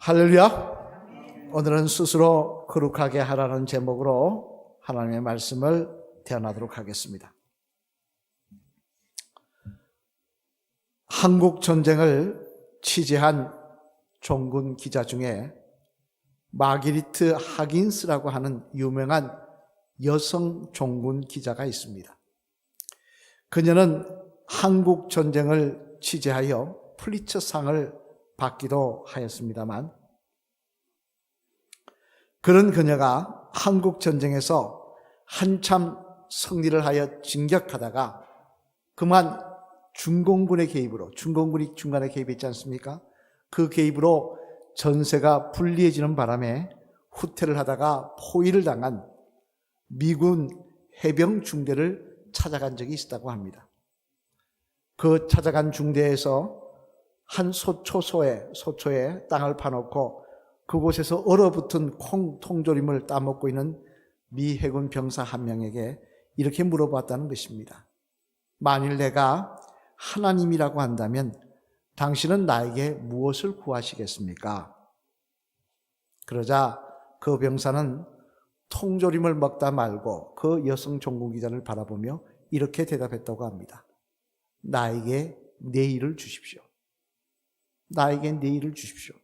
할렐루야. 오늘은 스스로 거룩하게 하라는 제목으로 하나님의 말씀을 대언하도록 하겠습니다. 한국 전쟁을 취재한 종군 기자 중에 마기리트 하긴스라고 하는 유명한 여성 종군 기자가 있습니다. 그녀는 한국 전쟁을 취재하여 플리처상을 받기도 하였습니다만, 그런 그녀가 한국 전쟁에서 한참 승리를 하여 진격하다가 그만 중공군의 개입으로, 중공군이 중간에 개입했지 않습니까? 그 개입으로 전세가 불리해지는 바람에 후퇴를 하다가 포위를 당한 미군 해병 중대를 찾아간 적이 있었다고 합니다. 그 찾아간 중대에서 한 소초에 땅을 파놓고 그곳에서 얼어붙은 통조림을 따먹고 있는 미 해군 병사 한 명에게 이렇게 물어봤다는 것입니다. 만일 내가 하나님이라고 한다면 당신은 나에게 무엇을 구하시겠습니까? 그러자 그 병사는 통조림을 먹다 말고 그 여성 종군 기자를 바라보며 이렇게 대답했다고 합니다. 나에게 내일을 주십시오. 나에게 내일을 주십시오.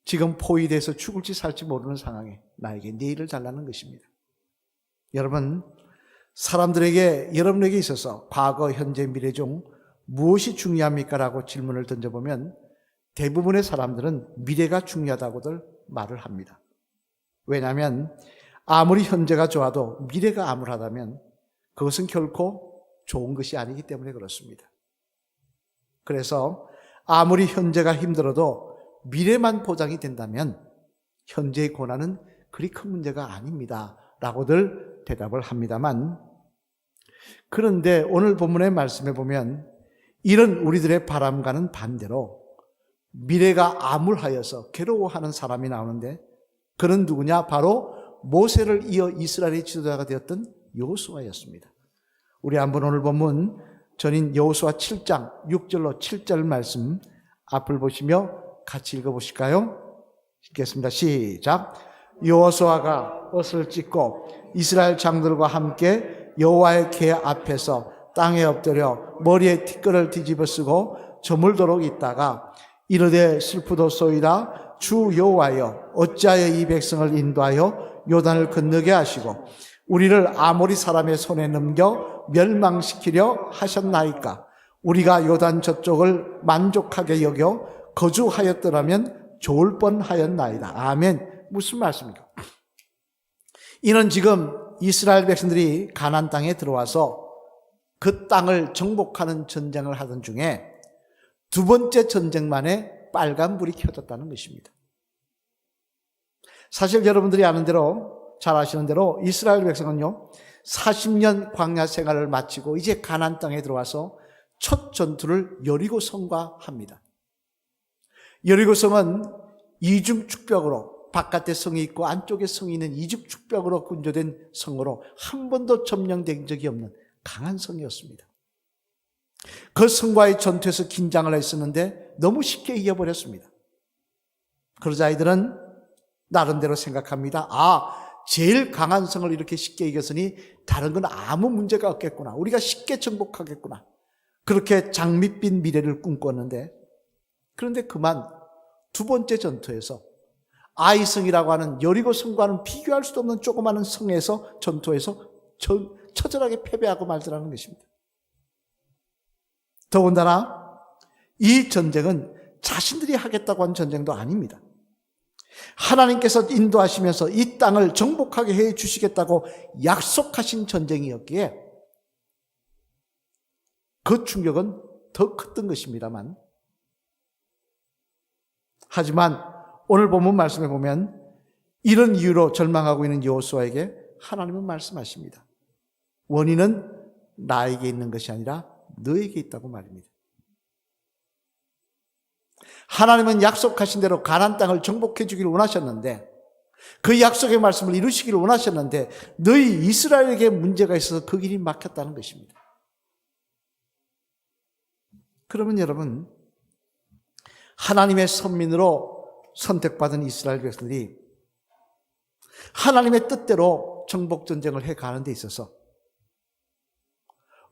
지금 포위돼서 죽을지 살지 모르는 상황에 나에게 내일을 달라는 것입니다. 여러분, 사람들에게 여러분에게 있어서 과거, 현재, 미래 중 무엇이 중요합니까? 라고 질문을 던져보면 대부분의 사람들은 미래가 중요하다고들 말을 합니다. 왜냐하면 아무리 현재가 좋아도 미래가 암울하다면 그것은 결코 좋은 것이 아니기 때문에 그렇습니다. 그래서 아무리 현재가 힘들어도 미래만 보장이 된다면 현재의 고난은 그리 큰 문제가 아닙니다 라고들 대답을 합니다만, 그런데 오늘 본문의 말씀에 보면 이런 우리들의 바람과는 반대로 미래가 암울하여서 괴로워하는 사람이 나오는데, 그는 누구냐? 바로 모세를 이어 이스라엘의 지도자가 되었던 여호수아였습니다. 우리 한번 오늘 본문 전인 여호수아 7장 6절로 7절 말씀 앞을 보시며 같이 읽어보실까요? 읽겠습니다. 시작. 여호수아가 옷을 찢고 이스라엘 장들과 함께 여호와의 궤 앞에서 땅에 엎드려 머리에 티끌을 뒤집어 쓰고 저물도록 있다가 이르되 슬프도소이다. 주 여호와여, 어찌하여 이 백성을 인도하여 요단을 건너게 하시고 우리를 아모리 사람의 손에 넘겨 멸망시키려 하셨나이까? 우리가 요단 저쪽을 만족하게 여겨 거주하였더라면 좋을 뻔하였나이다. 아멘. 무슨 말씀입니까? 이는 지금 이스라엘 백성들이 가나안 땅에 들어와서 그 땅을 정복하는 전쟁을 하던 중에 두 번째 전쟁만에 빨간불이 켜졌다는 것입니다. 사실 여러분들이 아는 대로, 잘 아시는 대로 이스라엘 백성은요 40년 광야 생활을 마치고 이제 가나안 땅에 들어와서 첫 전투를 여리고성과 합니다. 여리고성은 이중축벽으로, 바깥에 성이 있고 안쪽에 성이 있는 이중축벽으로 군조된 성으로 한 번도 점령된 적이 없는 강한 성이었습니다. 그 성과의 전투에서 긴장을 했었는데 너무 쉽게 이겨버렸습니다. 그러자 아이들은 나름대로 생각합니다. 제일 강한 성을 이렇게 쉽게 이겼으니 다른 건 아무 문제가 없겠구나. 우리가 쉽게 정복하겠구나. 그렇게 장밋빛 미래를 꿈꿨는데, 그런데 그만 두 번째 전투에서 아이성이라고 하는 여리고 성과는 비교할 수도 없는 조그마한 성에서 전투에서 처절하게 패배하고 말더라는 것입니다. 더군다나 이 전쟁은 자신들이 하겠다고 한 전쟁도 아닙니다. 하나님께서 인도하시면서 이 땅을 정복하게 해 주시겠다고 약속하신 전쟁이었기에 그 충격은 더 컸던 것입니다만, 하지만 오늘 본문 말씀에 보면 이런 이유로 절망하고 있는 여호수아에게 하나님은 말씀하십니다. 원인은 나에게 있는 것이 아니라 너에게 있다고 말입니다. 하나님은 약속하신 대로 가나안 땅을 정복해 주기를 원하셨는데, 그 약속의 말씀을 이루시기를 원하셨는데 너희 이스라엘에게 문제가 있어서 그 길이 막혔다는 것입니다. 그러면 여러분, 하나님의 선민으로 선택받은 이스라엘 백성들이 하나님의 뜻대로 정복전쟁을 해가는 데 있어서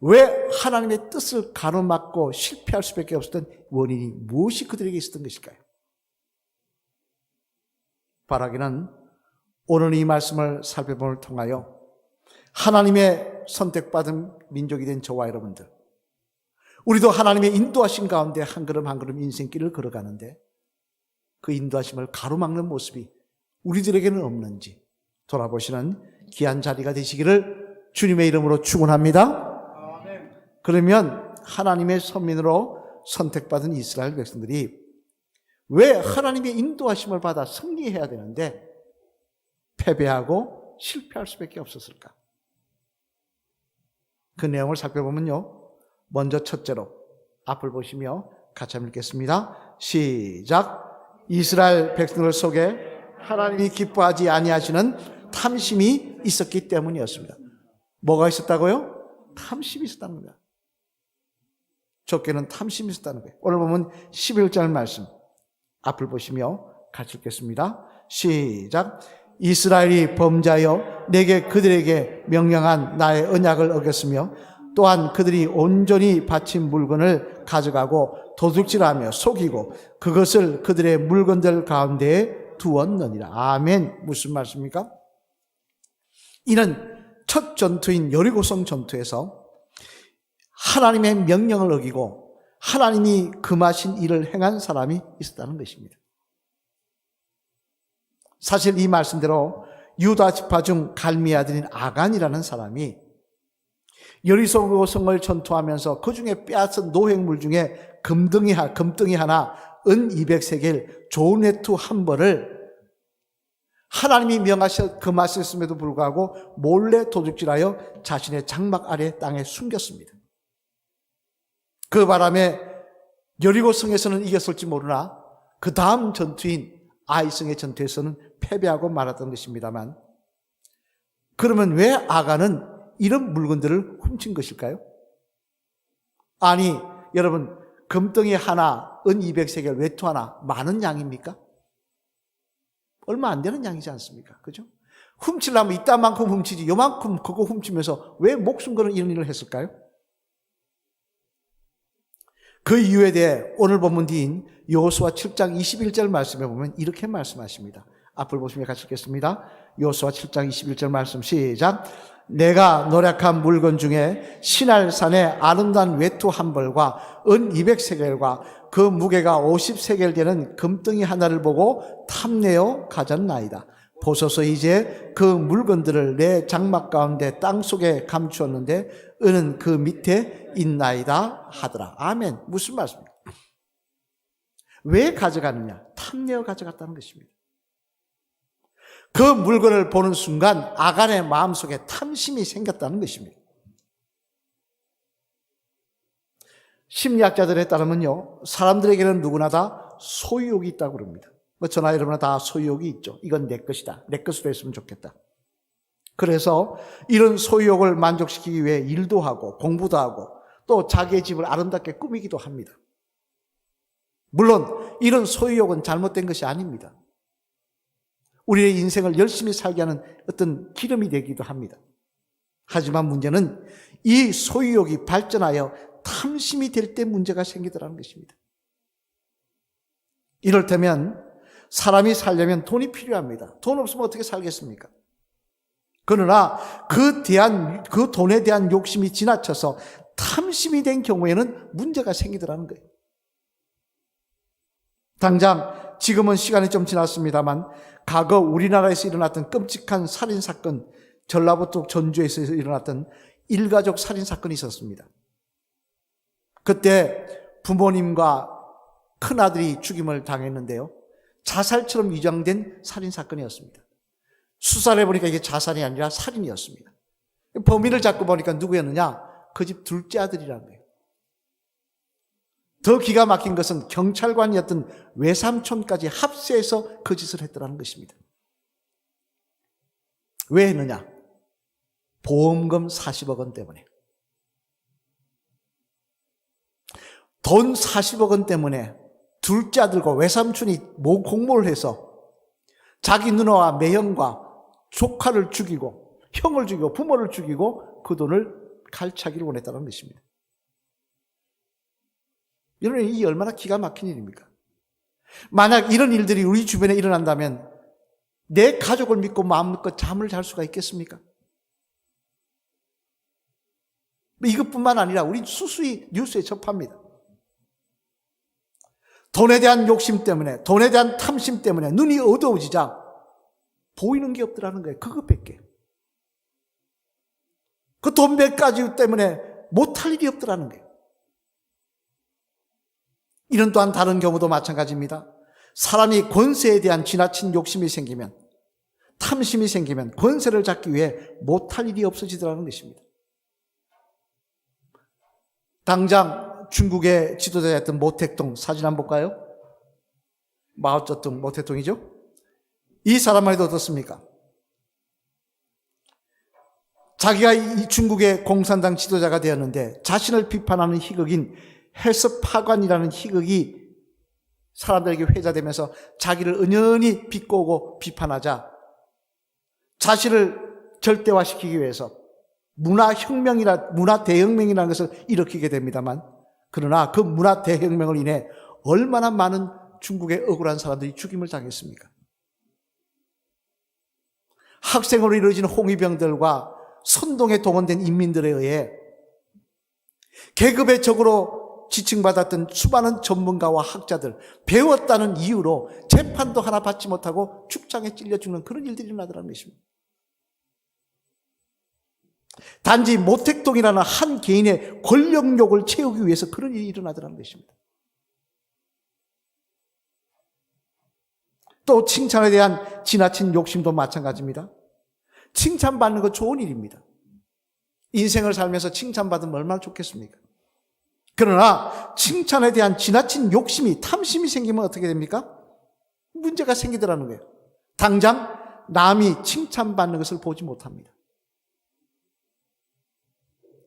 왜 하나님의 뜻을 가로막고 실패할 수밖에 없었던 원인이 무엇이 그들에게 있었던 것일까요? 바라기는 오늘 이 말씀을 살펴봄을 통하여 하나님의 선택받은 민족이 된 저와 여러분들, 우리도 하나님의 인도하신 가운데 한 걸음 한 걸음 인생길을 걸어가는데 그 인도하심을 가로막는 모습이 우리들에게는 없는지 돌아보시는 귀한 자리가 되시기를 주님의 이름으로 축원합니다. 그러면 하나님의 선민으로 선택받은 이스라엘 백성들이 왜 하나님의 인도하심을 받아 승리해야 되는데 패배하고 실패할 수밖에 없었을까? 그 내용을 살펴보면요, 먼저 첫째로 앞을 보시며 같이 한번 읽겠습니다. 시작. 이스라엘 백성들 속에 하나님이 기뻐하지 아니하시는 탐심이 있었기 때문이었습니다. 뭐가 있었다고요? 탐심이 있었다는 겁니다. 좁게는 탐심이 있었다는 거예요. 오늘 보면 11절 말씀 앞을 보시며 같이 읽겠습니다. 시작. 이스라엘이 범죄하여 내게 그들에게 명령한 나의 언약을 어겼으며 또한 그들이 온전히 바친 물건을 가져가고 도둑질하며 속이고 그것을 그들의 물건들 가운데에 두었느니라. 아멘. 무슨 말씀입니까? 이는 첫 전투인 여리고성 전투에서 하나님의 명령을 어기고 하나님이 금하신 일을 행한 사람이 있었다는 것입니다. 사실 이 말씀대로 유다 지파 중 갈미 아들인 아간이라는 사람이 여리고성을 전투하면서 그 중에 빼앗은 노획물 중에 금등이 하나, 은 200세겔, 좋은 외투 한 벌을 하나님이 금하셨음에도 불구하고 몰래 도둑질하여 자신의 장막 아래 땅에 숨겼습니다. 그 바람에 여리고성에서는 이겼을지 모르나 그 다음 전투인 아이성의 전투에서는 패배하고 말았던 것입니다만, 그러면 왜 아간은 이런 물건들을 훔친 것일까요? 아니, 여러분, 금덩이 하나, 은 200세겔, 외투 하나, 많은 양입니까? 얼마 안 되는 양이지 않습니까? 그죠? 훔치려면 이따만큼 훔치지, 요만큼 그거 훔치면서 왜 목숨 거는 이런 일을 했을까요? 그 이유에 대해 오늘 본문 뒤인 여호수아 7장 21절 말씀에 보면 이렇게 말씀하십니다. 앞을 보시면 같이 읽겠습니다. 여호수아 7장 21절 말씀 시작. 내가 노력한 물건 중에 시날산의 아름다운 외투 한 벌과 은 200세겔과 그 무게가 50세겔 되는 금덩이 하나를 보고 탐내어 가졌나이다. 보소서 이제 그 물건들을 내 장막 가운데 땅속에 감추었는데 은은 그 밑에 있나이다 하더라. 아멘. 무슨 말씀입니까? 왜 가져가느냐? 탐내어 가져갔다는 것입니다. 그 물건을 보는 순간 아간의 마음속에 탐심이 생겼다는 것입니다. 심리학자들에 따르면요, 사람들에게는 누구나 다 소유욕이 있다고 그럽니다. 저나 여러분은 다 소유욕이 있죠. 이건 내 것이다. 내 것으로 했으면 좋겠다. 그래서 이런 소유욕을 만족시키기 위해 일도 하고 공부도 하고 또 자기의 집을 아름답게 꾸미기도 합니다. 물론 이런 소유욕은 잘못된 것이 아닙니다. 우리의 인생을 열심히 살게 하는 어떤 기름이 되기도 합니다. 하지만 문제는 이 소유욕이 발전하여 탐심이 될 때 문제가 생기더라는 것입니다. 이를테면 사람이 살려면 돈이 필요합니다. 돈 없으면 어떻게 살겠습니까? 그러나 그 돈에 대한 욕심이 지나쳐서 탐심이 된 경우에는 문제가 생기더라는 거예요. 당장 지금은 시간이 좀 지났습니다만 과거 우리나라에서 일어났던 끔찍한 살인사건, 전라북도 전주에서 일어났던 일가족 살인사건이 있었습니다. 그때 부모님과 큰아들이 죽임을 당했는데요, 자살처럼 위장된 살인사건이었습니다. 수사를 해보니까 이게 자살이 아니라 살인이었습니다. 범인을 잡고 보니까 누구였느냐? 그 집 둘째 아들이라는 거예요. 더 기가 막힌 것은 경찰관이었던 외삼촌까지 합세해서 그 짓을 했더라는 것입니다. 왜 했느냐? 보험금 40억 원 때문에. 돈 40억 원 때문에 둘째 아들과 외삼촌이 공모를 해서 자기 누나와 매형과 조카를 죽이고 형을 죽이고 부모를 죽이고 그 돈을 갈취하기를 원했다는 것입니다. 여러분, 이 얼마나 기가 막힌 일입니까? 만약 이런 일들이 우리 주변에 일어난다면 내 가족을 믿고 마음껏 잠을 잘 수가 있겠습니까? 이것뿐만 아니라 우리 수수히 뉴스에 접합니다. 돈에 대한 욕심 때문에, 돈에 대한 탐심 때문에 눈이 어두워지자 보이는 게 없더라는 거예요. 그것밖에. 그 돈 몇 가지 때문에 못할 일이 없더라는 거예요. 이런 또한 다른 경우도 마찬가지입니다. 사람이 권세에 대한 지나친 욕심이 생기면, 탐심이 생기면 권세를 잡기 위해 못할 일이 없어지더라는 것입니다. 당장 중국의 지도자였던 모택동 사진 한번 볼까요? 마오쩌둥 모택동이죠. 이 사람만 해도 어떻습니까? 자기가 이 중국의 공산당 지도자가 되었는데 자신을 비판하는 희극인 헬스파관이라는 희극이 사람들에게 회자되면서 자기를 은연히 비꼬고 비판하자 자신을 절대화시키기 위해서 문화 대혁명이라는 것을 일으키게 됩니다만, 그러나 그 문화 대혁명을 인해 얼마나 많은 중국의 억울한 사람들이 죽임을 당했습니까? 학생으로 이루어진 홍위병들과 선동에 동원된 인민들에 의해 계급의 적으로 지칭받았던 수많은 전문가와 학자들, 배웠다는 이유로 재판도 하나 받지 못하고 축장에 찔려 죽는 그런 일들이 일어나더라는 것입니다. 단지 모택동이라는 한 개인의 권력욕을 채우기 위해서 그런 일이 일어나더라는 것입니다. 또 칭찬에 대한 지나친 욕심도 마찬가지입니다. 칭찬받는 거 좋은 일입니다. 인생을 살면서 칭찬받으면 얼마나 좋겠습니까? 그러나 칭찬에 대한 지나친 욕심이, 탐심이 생기면 어떻게 됩니까? 문제가 생기더라는 거예요. 당장 남이 칭찬받는 것을 보지 못합니다.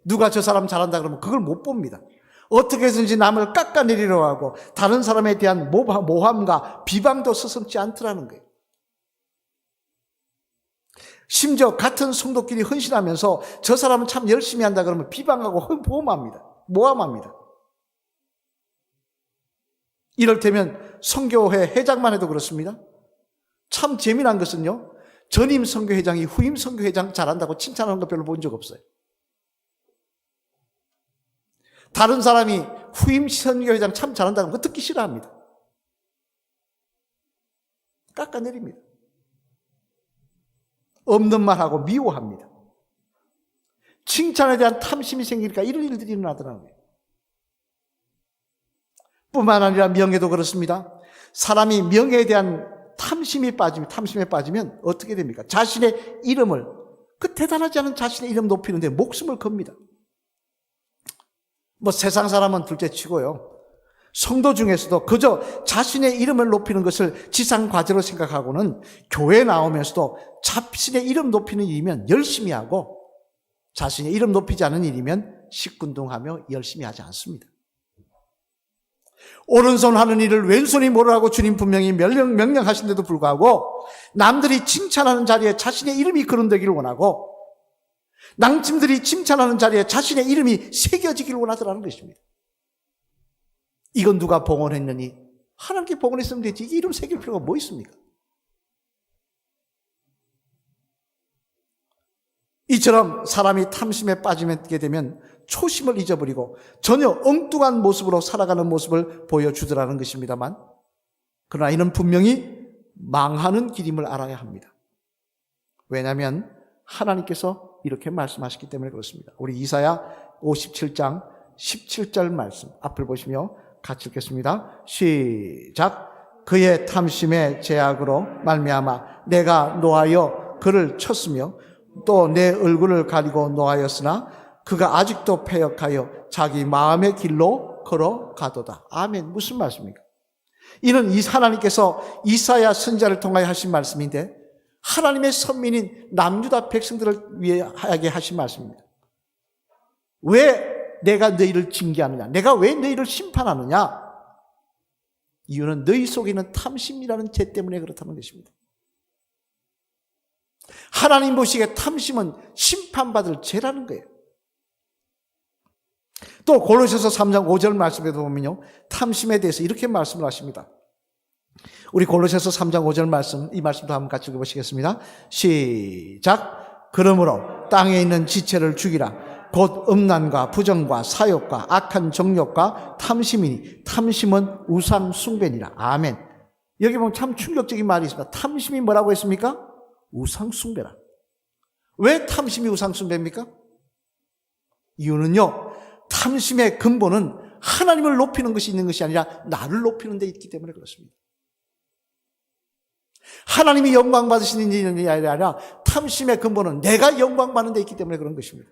누가 저 사람 잘한다 그러면 그걸 못 봅니다. 어떻게 해서든지 남을 깎아내리려고 하고 다른 사람에 대한 모함과 비방도 서슴지 않더라는 거예요. 심지어 같은 성도끼리 헌신하면서 저 사람은 참 열심히 한다 그러면 비방하고 모함합니다. 이를테면 선교회 회장만 해도 그렇습니다. 참 재미난 것은요, 전임 선교회장이 후임 선교회장 잘한다고 칭찬하는 거 별로 본 적 없어요. 다른 사람이 후임 선교회장 참 잘한다고 그거 듣기 싫어합니다. 깎아내립니다. 없는 말하고 미워합니다. 칭찬에 대한 탐심이 생기니까 이런 일들이 일어나더라고요. 뿐만 아니라 명예도 그렇습니다. 사람이 명예에 대한 탐심에 빠지면 어떻게 됩니까? 자신의 이름을, 그 대단하지 않은 자신의 이름 높이는데 목숨을 겁니다. 세상 사람은 둘째 치고요, 성도 중에서도 그저 자신의 이름을 높이는 것을 지상과제로 생각하고는 교회에 나오면서도 자신의 이름 높이는 일이면 열심히 하고 자신의 이름 높이지 않은 일이면 시큰둥하며 열심히 하지 않습니다. 오른손 하는 일을 왼손이 뭐라고 주님 분명히 명령하신 데도 불구하고 남들이 칭찬하는 자리에 자신의 이름이 거론되기를 원하고 남친들이 칭찬하는 자리에 자신의 이름이 새겨지기를 원하더라는 것입니다. 이건 누가 봉헌했느니? 하나님께 봉헌했으면 되지. 이게 이름 새길 필요가 뭐 있습니까? 이처럼 사람이 탐심에 빠지게 되면 초심을 잊어버리고 전혀 엉뚱한 모습으로 살아가는 모습을 보여주더라는 것입니다만, 그러나 이는 분명히 망하는 길임을 알아야 합니다. 왜냐하면 하나님께서 이렇게 말씀하셨기 때문에 그렇습니다. 우리 이사야 57장 17절 말씀 앞을 보시며 같이 읽겠습니다. 시작. 그의 탐심의 제약으로 말미암아 내가 노하여 그를 쳤으며 또 내 얼굴을 가리고 노하였으나 그가 아직도 패역하여 자기 마음의 길로 걸어가도다. 아멘. 무슨 말씀입니까? 이는 하나님께서 이사야 선지자를 통하여 하신 말씀인데 하나님의 선민인 남유다 백성들을 위하게 하신 말씀입니다. 왜 내가 너희를 징계하느냐? 내가 왜 너희를 심판하느냐? 이유는 너희 속에 있는 탐심이라는 죄 때문에 그렇다는 것입니다. 하나님 보시기에 탐심은 심판받을 죄라는 거예요. 또 골로새서 3장 5절 말씀에도 보면요, 탐심에 대해서 이렇게 말씀을 하십니다. 우리 골로새서 3장 5절 말씀, 이 말씀도 한번 같이 읽어보시겠습니다. 시작. 그러므로 땅에 있는 지체를 죽이라. 곧 음란과 부정과 사욕과 악한 정욕과 탐심이니 탐심은 우상 숭배니라. 아멘. 여기 보면 참 충격적인 말이 있습니다. 탐심이 뭐라고 했습니까? 우상 숭배라. 왜 탐심이 우상 숭배입니까? 이유는요, 탐심의 근본은 하나님을 높이는 것이 있는 것이 아니라 나를 높이는 데 있기 때문에 그렇습니다. 하나님이 영광 받으시는 일이 아니라 탐심의 근본은 내가 영광 받는 데 있기 때문에 그런 것입니다.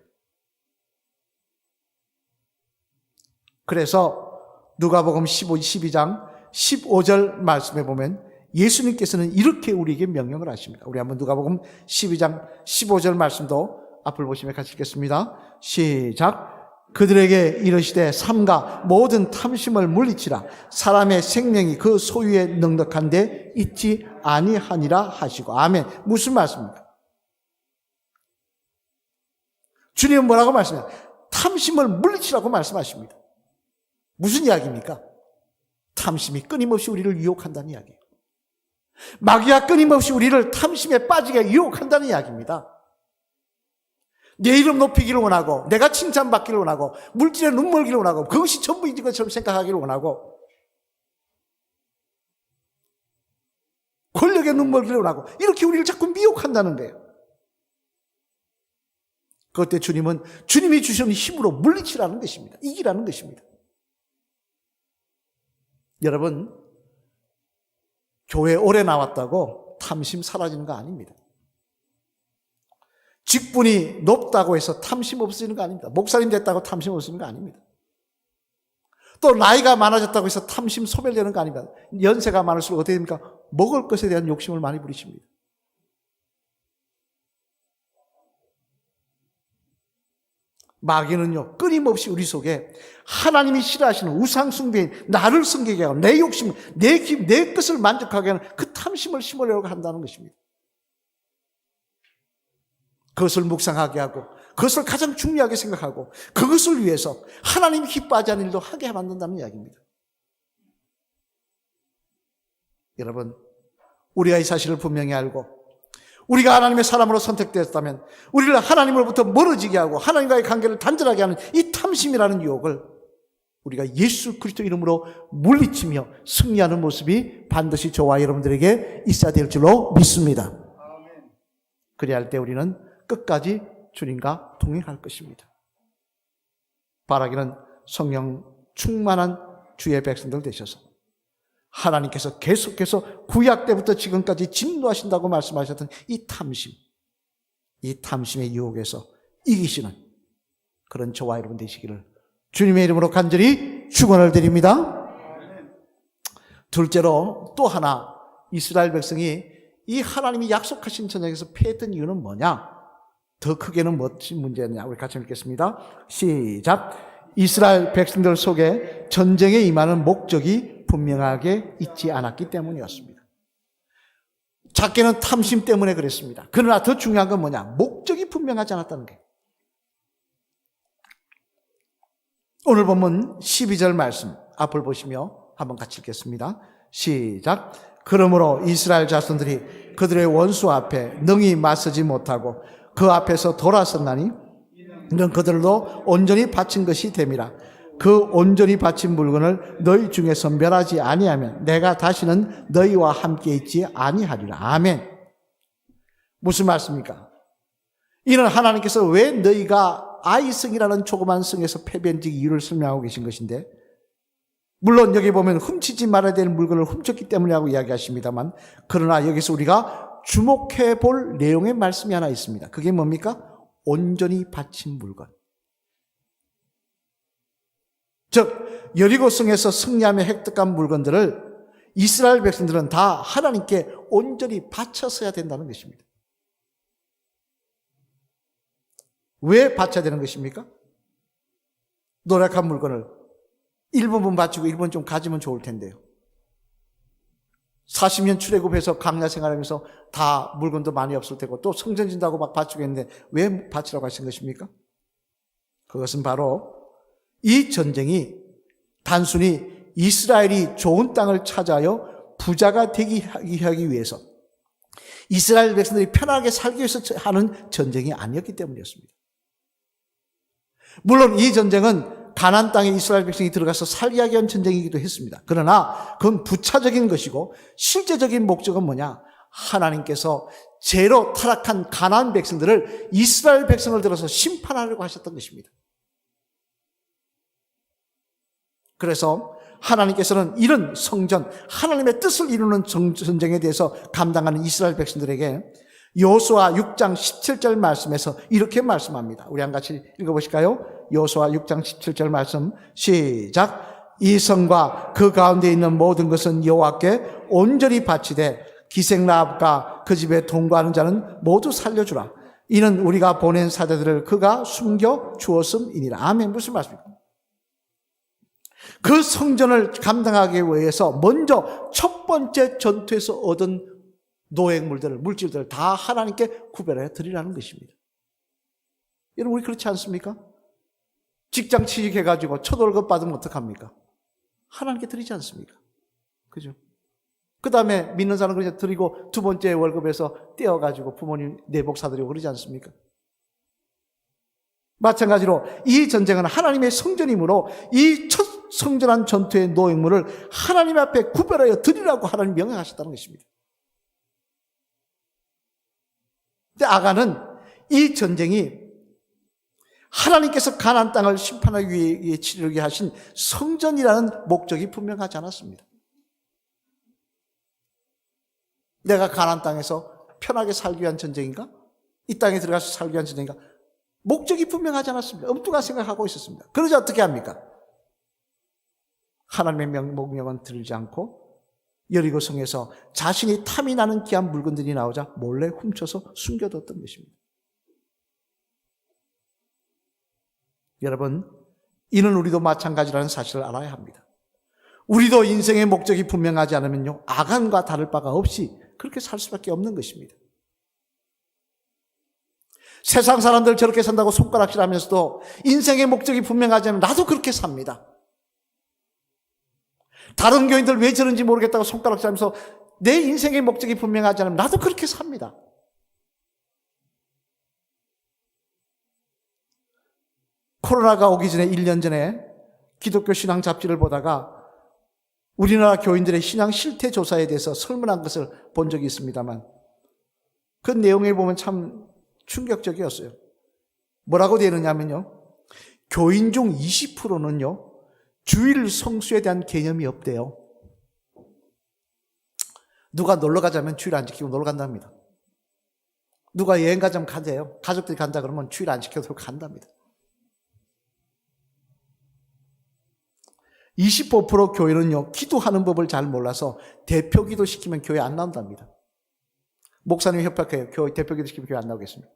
그래서 누가복음 12장 15절 말씀에 보면 예수님께서는 이렇게 우리에게 명령을 하십니다. 우리 한번 누가복음 12장 15절 말씀도 앞을 보시면 같이 읽겠습니다. 시작. 그들에게 이르시되 삼가 모든 탐심을 물리치라. 사람의 생명이 그 소유에 넉넉한데 있지 아니하니라 하시고. 아멘. 무슨 말씀입니까? 주님은 뭐라고 말씀해요? 탐심을 물리치라고 말씀하십니다. 무슨 이야기입니까? 탐심이 끊임없이 우리를 유혹한다는 이야기예요. 마귀가 끊임없이 우리를 탐심에 빠지게 유혹한다는 이야기입니다. 내 이름 높이기를 원하고, 내가 칭찬받기를 원하고, 물질에 눈멀기를 원하고, 그것이 전부인 것처럼 생각하기를 원하고, 권력에 눈멀기를 원하고, 이렇게 우리를 자꾸 미혹한다는 거예요. 그때 주님은 주님이 주시는 힘으로 물리치라는 것입니다. 이기라는 것입니다. 여러분, 교회 오래 나왔다고 탐심 사라지는 거 아닙니다. 직분이 높다고 해서 탐심 없어지는 거 아닙니다. 목사님 됐다고 탐심 없어지는 거 아닙니다. 또 나이가 많아졌다고 해서 탐심 소멸되는 거 아닙니다. 연세가 많을수록 어떻게 됩니까? 먹을 것에 대한 욕심을 많이 부리십니다. 마귀는요, 끊임없이 우리 속에 하나님이 싫어하시는 우상숭배인 나를 섬기게 하고 내 욕심, 내 것을 만족하게 하는 그 탐심을 심으려고 한다는 것입니다. 그것을 묵상하게 하고 그것을 가장 중요하게 생각하고 그것을 위해서 하나님이 기뻐하지 않는 일도 하게 만든다는 이야기입니다. 여러분, 우리가 이 사실을 분명히 알고 우리가 하나님의 사람으로 선택되었다면 우리를 하나님으로부터 멀어지게 하고 하나님과의 관계를 단절하게 하는 이 탐심이라는 유혹을 우리가 예수 그리스도 이름으로 물리치며 승리하는 모습이 반드시 저와 여러분들에게 있어야 될 줄로 믿습니다. 그래야 할 때 우리는 끝까지 주님과 동행할 것입니다. 바라기는 성령 충만한 주의 백성들 되셔서 하나님께서 계속해서 구약 때부터 지금까지 진노하신다고 말씀하셨던 이 탐심의 유혹에서 이기시는 그런 저와 여러분 되시기를 주님의 이름으로 간절히 축원을 드립니다. 둘째로 또 하나 이스라엘 백성이 이 하나님이 약속하신 전쟁에서 패했던 이유는 뭐냐? 더 크게는 무슨 문제냐? 우리 같이 읽겠습니다. 시작. 이스라엘 백성들 속에 전쟁에 임하는 목적이 분명하게 있지 않았기 때문이었습니다. 작게는 탐심 때문에 그랬습니다. 그러나 더 중요한 건 뭐냐? 목적이 분명하지 않았다는 게. 오늘 본문 12절 말씀 앞을 보시며 한번 같이 읽겠습니다. 시작. 그러므로 이스라엘 자손들이 그들의 원수 앞에 능히 맞서지 못하고 그 앞에서 돌아섰나니 이는 그들도 온전히 바친 것이 됨이라. 그 온전히 바친 물건을 너희 중에서 멸하지 아니하면 내가 다시는 너희와 함께 있지 아니하리라. 아멘. 무슨 말씀입니까? 이는 하나님께서 왜 너희가 아이성이라는 조그만 성에서 패배한지 이유를 설명하고 계신 것인데, 물론 여기 보면 훔치지 말아야 될 물건을 훔쳤기 때문에 하고 이야기하십니다만, 그러나 여기서 우리가 주목해 볼 내용의 말씀이 하나 있습니다. 그게 뭡니까? 온전히 바친 물건. 즉 여리고성에서 승리하며 획득한 물건들을 이스라엘 백성들은 다 하나님께 온전히 바쳤어야 된다는 것입니다. 왜 바쳐야 되는 것입니까? 노력한 물건을 일부분 바치고 일부분 좀 가지면 좋을 텐데요. 40년 출애굽해서 광야 생활하면서 다 물건도 많이 없을 테고 또 성전 진다고 막 바치고 했는데 왜 바치라고 하신 것입니까? 그것은 바로 이 전쟁이 단순히 이스라엘이 좋은 땅을 찾아여 부자가 되기 하기 위해서 이스라엘 백성들이 편하게 살기 위해서 하는 전쟁이 아니었기 때문이었습니다. 물론 이 전쟁은 가나안 땅에 이스라엘 백성이 들어가서 살기 하기 위한 전쟁이기도 했습니다. 그러나 그건 부차적인 것이고 실제적인 목적은 뭐냐? 하나님께서 죄로 타락한 가나안 백성들을 이스라엘 백성을 들어서 심판하려고 하셨던 것입니다. 그래서 하나님께서는 이런 성전, 하나님의 뜻을 이루는 전쟁에 대해서 감당하는 이스라엘 백성들에게 여호수아 6장 17절 말씀에서 이렇게 말씀합니다. 우리 한 같이 읽어보실까요? 여호수아 6장 17절 말씀 시작. 이 성과 그 가운데 있는 모든 것은 여호와께 온전히 바치되 기생라합과 그 집에 동거하는 자는 모두 살려주라. 이는 우리가 보낸 사자들을 그가 숨겨 주었음이니라. 아멘. 무슨 말씀입니까? 그 성전을 감당하기 위해서 먼저 첫 번째 전투에서 얻은 노획물들을, 물질들을 다 하나님께 구별해 드리라는 것입니다. 여러분, 우리 그렇지 않습니까? 직장 취직해가지고 첫 월급 받으면 어떡합니까? 하나님께 드리지 않습니까? 그죠? 그 다음에 믿는 사람 그냥 드리고 두 번째 월급에서 떼어가지고 부모님 내복 사드리고 그러지 않습니까? 마찬가지로 이 전쟁은 하나님의 성전이므로 이 첫 성전한 전투의 노획물을 하나님 앞에 구별하여 드리라고 하나님 명령하셨다는 것입니다. 근데 아간은 이 전쟁이 하나님께서 가나안 땅을 심판하기 위해 치르게 하신 성전이라는 목적이 분명하지 않았습니다. 내가 가나안 땅에서 편하게 살기 위한 전쟁인가? 이 땅에 들어가서 살기 위한 전쟁인가? 목적이 분명하지 않았습니다. 엉뚱한 생각하고 있었습니다. 그러지 어떻게 합니까? 하나님의 명령은 들지 않고 여리고 성에서 자신이 탐이 나는 귀한 물건들이 나오자 몰래 훔쳐서 숨겨뒀던 것입니다. 여러분, 이는 우리도 마찬가지라는 사실을 알아야 합니다. 우리도 인생의 목적이 분명하지 않으면요, 아간과 다를 바가 없이 그렇게 살 수밖에 없는 것입니다. 세상 사람들 저렇게 산다고 손가락질하면서도 인생의 목적이 분명하지 않으면 나도 그렇게 삽니다. 다른 교인들 왜 저런지 모르겠다고 손가락질하면서 내 인생의 목적이 분명하지 않으면 나도 그렇게 삽니다. 코로나가 오기 전에 1년 전에 기독교 신앙 잡지를 보다가 우리나라 교인들의 신앙 실태 조사에 대해서 설문한 것을 본 적이 있습니다만 그 내용에 보면 참 충격적이었어요. 뭐라고 되어 있느냐면요, 교인 중 20%는요 주일 성수에 대한 개념이 없대요. 누가 놀러 가자면 주일 안 지키고 놀러 간답니다. 누가 여행 가자면 간대요. 가족들이 간다 그러면 주일 안 지켜도 간답니다. 25% 교회는요 기도하는 법을 잘 몰라서 대표기도 시키면 교회 안 나온답니다. 목사님이 협박해요. 교회 대표기도 시키면 교회 안 나오겠습니다.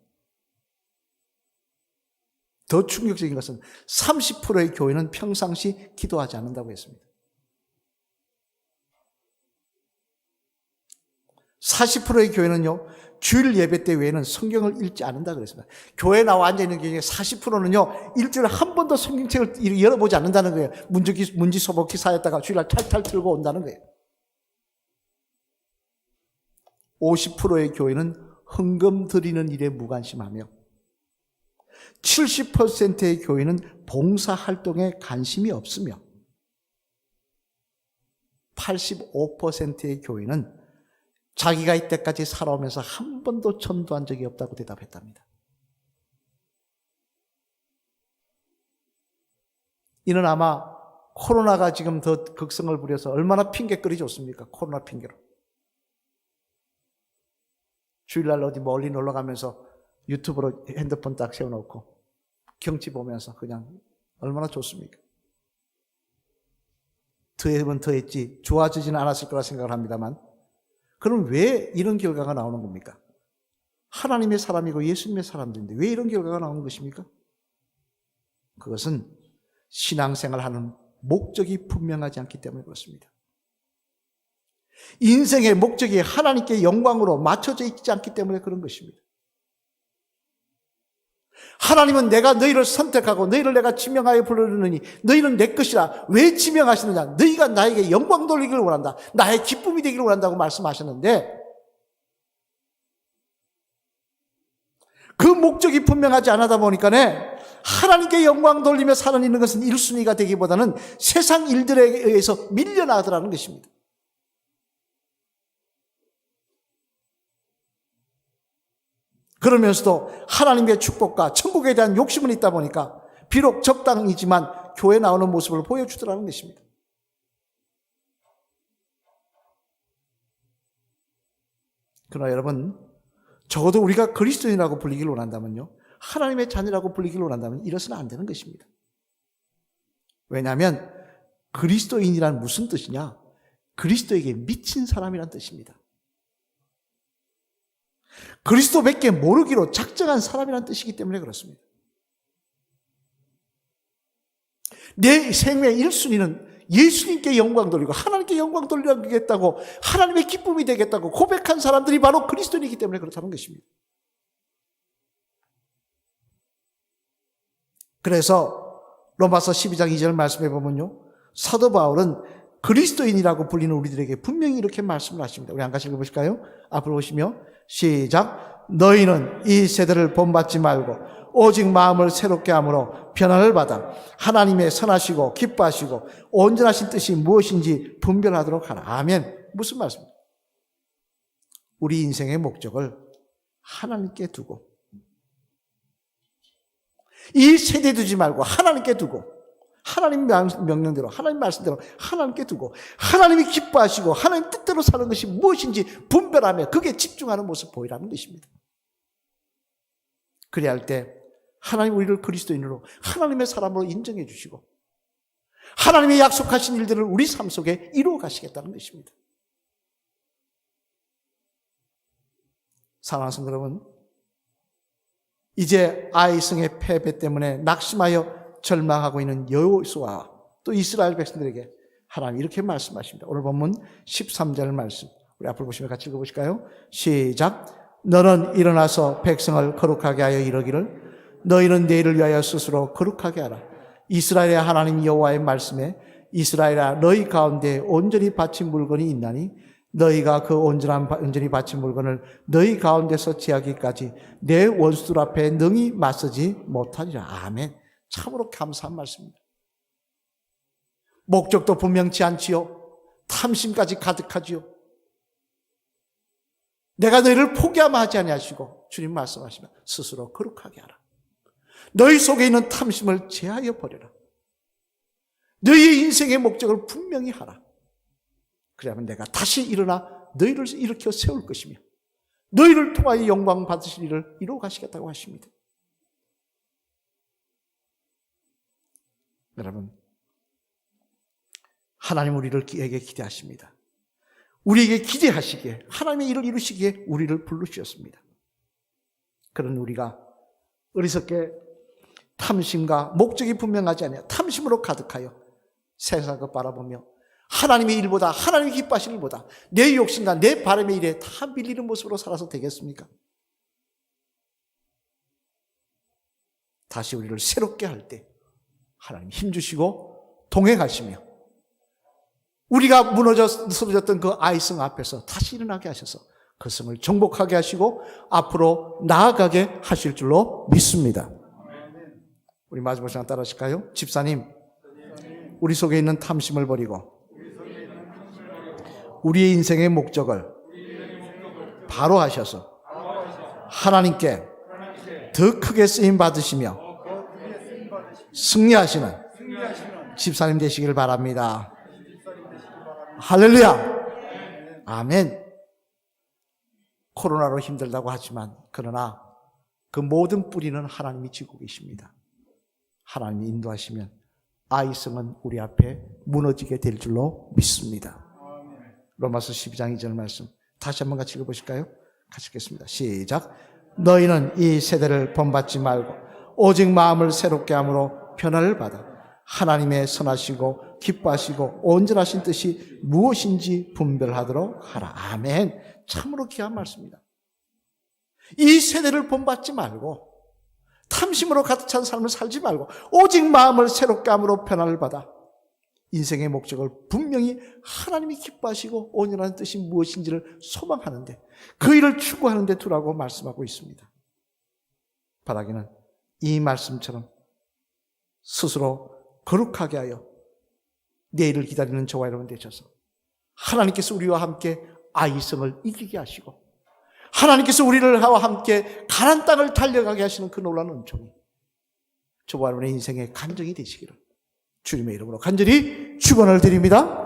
더 충격적인 것은 30%의 교회는 평상시 기도하지 않는다고 했습니다. 40%의 교회는요 주일 예배 때 외에는 성경을 읽지 않는다고 그랬습니다. 교회에 나와 앉아있는 경우에 40%는요 일주일에 한 번도 성경책을 열어보지 않는다는 거예요. 문지소복히 사였다가 주일날 탈탈 틀고 온다는 거예요. 50%의 교회는 헌금 드리는 일에 무관심하며 70%의 교회는 봉사활동에 관심이 없으며 85%의 교회는 자기가 이때까지 살아오면서 한 번도 전도한 적이 없다고 대답했답니다. 이는 아마 코로나가 지금 더 극성을 부려서 얼마나 핑계거리 좋습니까? 코로나 핑계로. 주일날 어디 멀리 놀러 가면서 유튜브로 핸드폰 딱 세워놓고 경치 보면서 그냥 얼마나 좋습니까? 더하면 더했지 좋아지지는 않았을 거라 생각을 합니다만, 그럼 왜 이런 결과가 나오는 겁니까? 하나님의 사람이고 예수님의 사람들인데 왜 이런 결과가 나오는 것입니까? 그것은 신앙생활하는 목적이 분명하지 않기 때문에 그렇습니다. 인생의 목적이 하나님께 영광으로 맞춰져 있지 않기 때문에 그런 것입니다. 하나님은 내가 너희를 선택하고 너희를 내가 지명하여 부르느니 너희는 내 것이라. 왜 지명하시느냐? 너희가 나에게 영광 돌리기를 원한다. 나의 기쁨이 되기를 원한다고 말씀하셨는데 그 목적이 분명하지 않다 보니까 하나님께 영광 돌리며 살아있는 것은 1순위가 되기보다는 세상 일들에 의해서 밀려나더라는 것입니다. 그러면서도 하나님의 축복과 천국에 대한 욕심은 있다 보니까 비록 적당이지만 교회 나오는 모습을 보여주더라는 것입니다. 그러나 여러분, 적어도 우리가 그리스도인이라고 불리기를 원한다면요, 하나님의 자녀라고 불리기를 원한다면 이래서는 안 되는 것입니다. 왜냐하면 그리스도인이란 무슨 뜻이냐? 그리스도에게 미친 사람이란 뜻입니다. 그리스도밖에 모르기로 작정한 사람이란 뜻이기 때문에 그렇습니다. 내 생명의 1순위는 예수님께 영광 돌리고 하나님께 영광 돌리겠다고, 하나님의 기쁨이 되겠다고 고백한 사람들이 바로 그리스도인이기 때문에 그렇다는 것입니다. 그래서 로마서 12장 2절 말씀해 보면요, 사도 바울은 그리스도인이라고 불리는 우리들에게 분명히 이렇게 말씀을 하십니다. 우리 한 가지 읽어보실까요? 앞으로 오시며 시작. 너희는 이 세대를 본받지 말고 오직 마음을 새롭게 함으로 변화를 받아 하나님의 선하시고 기뻐하시고 온전하신 뜻이 무엇인지 분별하도록 하라. 아멘. 무슨 말씀입니까? 우리 인생의 목적을 하나님께 두고, 이 세대 두지 말고 하나님께 두고, 하나님 명령대로, 하나님 말씀대로 하나님께 두고, 하나님이 기뻐하시고 하나님 뜻대로 사는 것이 무엇인지 분별하며 그게 집중하는 모습 보이라는 것입니다. 그래야 할 때 하나님 우리를 그리스도인으로, 하나님의 사람으로 인정해 주시고 하나님의 약속하신 일들을 우리 삶 속에 이루어 가시겠다는 것입니다. 사랑하는 성도 여러분, 이제 아이성의 패배 때문에 낙심하여 절망하고 있는 여호수아와 또 이스라엘 백성들에게 하나님 이렇게 말씀하십니다. 오늘 본문 13절 말씀, 우리 앞을 보시면 같이 읽어보실까요? 시작. 너는 일어나서 백성을 거룩하게 하여 이르기를 너희는 내일을 위하여 스스로 거룩하게 하라. 이스라엘의 하나님 여호와의 말씀에 이스라엘아 너희 가운데 온전히 바친 물건이 있나니 너희가 그 온전히 바친 물건을 너희 가운데서 취하기까지 내 원수들 앞에 능히 맞서지 못하리라. 아멘. 참으로 감사한 말씀입니다. 목적도 분명치 않지요. 탐심까지 가득하지요. 내가 너희를 포기하면 하지 아니하시고 주님 말씀하시면 스스로 거룩하게 하라. 너희 속에 있는 탐심을 제하여 버려라. 너희의 인생의 목적을 분명히 하라. 그러면 내가 다시 일어나 너희를 일으켜 세울 것이며 너희를 통하여 영광 받으실 일을 이루어 가시겠다고 하십니다. 여러분, 하나님 우리에게 기대하십니다. 우리에게 기대하시기에, 하나님의 일을 이루시기에 우리를 부르셨습니다. 그런 우리가 어리석게 탐심과 목적이 분명하지 않아요. 탐심으로 가득하여 세상을 바라보며 하나님의 일보다, 하나님이 기뻐하시는 일보다 내 욕심과 내 바람의 일에 다 밀리는 모습으로 살아서 되겠습니까? 다시 우리를 새롭게 할 때 하나님 힘주시고 동행하시며 우리가 무너져 쓰러졌던 그 아이성 앞에서 다시 일어나게 하셔서 그 성을 정복하게 하시고 앞으로 나아가게 하실 줄로 믿습니다. 우리 마지막 시간 따라 하실까요? 집사님, 우리 속에 있는 탐심을 버리고 우리의 인생의 목적을 바로 하셔서 하나님께 더 크게 쓰임 받으시며 승리하시는 집사님 되시길 바랍니다. 할렐루야. 아멘. 코로나로 힘들다고 하지만 그러나 그 모든 뿌리는 하나님이 지고 계십니다. 하나님이 인도하시면 아이성은 우리 앞에 무너지게 될 줄로 믿습니다. 로마서 12장 2절 말씀 다시 한번 같이 읽어보실까요? 같이 읽겠습니다. 시작. 너희는 이 세대를 본받지 말고 오직 마음을 새롭게 함으로 변화를 받아 하나님의 선하시고 기뻐하시고 온전하신 뜻이 무엇인지 분별하도록 하라. 아멘. 참으로 귀한 말씀입니다. 이 세대를 본받지 말고 탐심으로 가득 찬 삶을 살지 말고 오직 마음을 새롭게 함으로 변화를 받아 인생의 목적을 분명히 하나님이 기뻐하시고 온전한 뜻이 무엇인지를 소망하는데 그 일을 추구하는 데 두라고 말씀하고 있습니다. 바라기는 이 말씀처럼 스스로 거룩하게 하여 내일을 기다리는 저와 여러분 되셔서 하나님께서 우리와 함께 아이성을 이기게 하시고 하나님께서 우리를 하와 함께 가나안 땅을 달려가게 하시는 그 놀라운 은총이 저와 여러분의 인생의 간증이 되시기를 주님의 이름으로 간절히 축원을 드립니다.